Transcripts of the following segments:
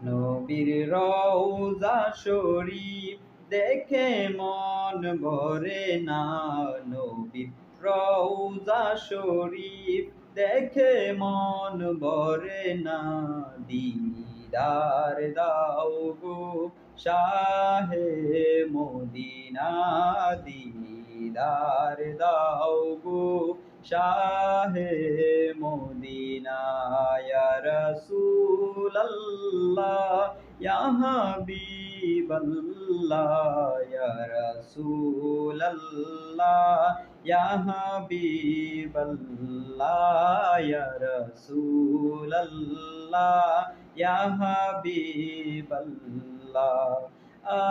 নবীর রওজা শরীফ দেখে মন ভরে না। নবীর রওজা শরীফ দেখে মন ভরে না। দিদার দাও গো শাহে মদিনা, দিদার দাও গো শাহে মদিনা। ইয়া রাসূলাল্লাহ ইয়া হাবিবাল্লাহ, ইয়া রাসূলাল্লাহ ইয়া হাবিবাল্লাহ, ইয়া রাসূলাল্লাহ ইয়া হাবিবাল্লাহ।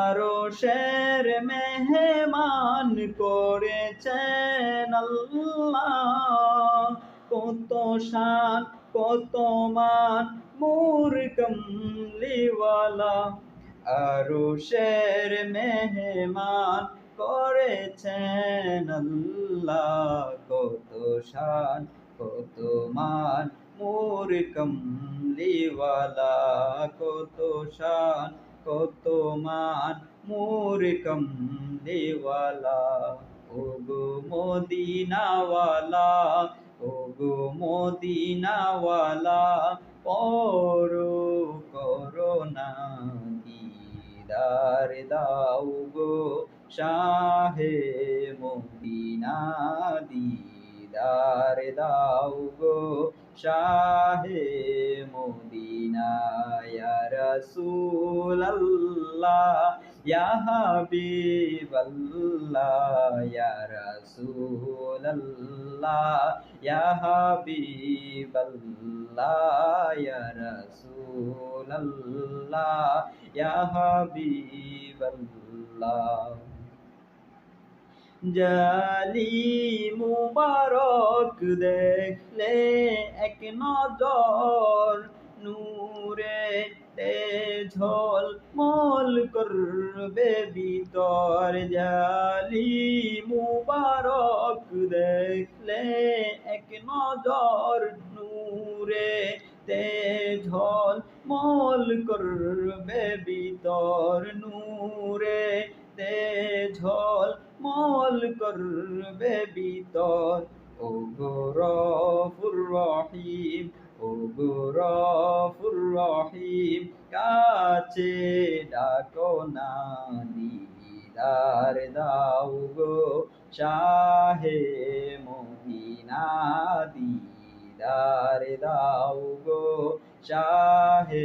আরশের মেহমান করেছেন আল্লাহ, কত শান কত মান মোর কমলিওয়ালা। আরশের মেহমান করেছেন আল্লাহ, কত শান কত মান মোর কমলিওয়ালা। কত শান কত মান মোর কমলিওয়ালা। ওগো মদিনাওয়ালা, ওগো মদিনাওয়ালা, পরো করোনা। দিদার দাও গো শাহে মদিনা, দিদার দাও গো শাহে মদিনা। ইয়া রাসূলাল্লাহ ইয়া হাবিবাল্লাহ, ইয়া রাসূলাল্লাহ ইয়া হাবিবাল্লাহ, ইয়া রাসূলাল্লাহ ইয়া হাবিবাল্লাহ। জালি মুবারক দেখলে এক নজর, নূরে তে ঝলমল করবে ভিতর। জালি মুবারক দেখলে এক নজর, নূরে তে ঝলমল করবে ভিতর। নূরে তে ঝলমল করবে ভিতর। ওগো গফুর রহিম, ওগো গফুর রহিম, কাছে ডাকো না। দিদার দাও গো শাহে মদিনা, দিদার দাও গো শাহে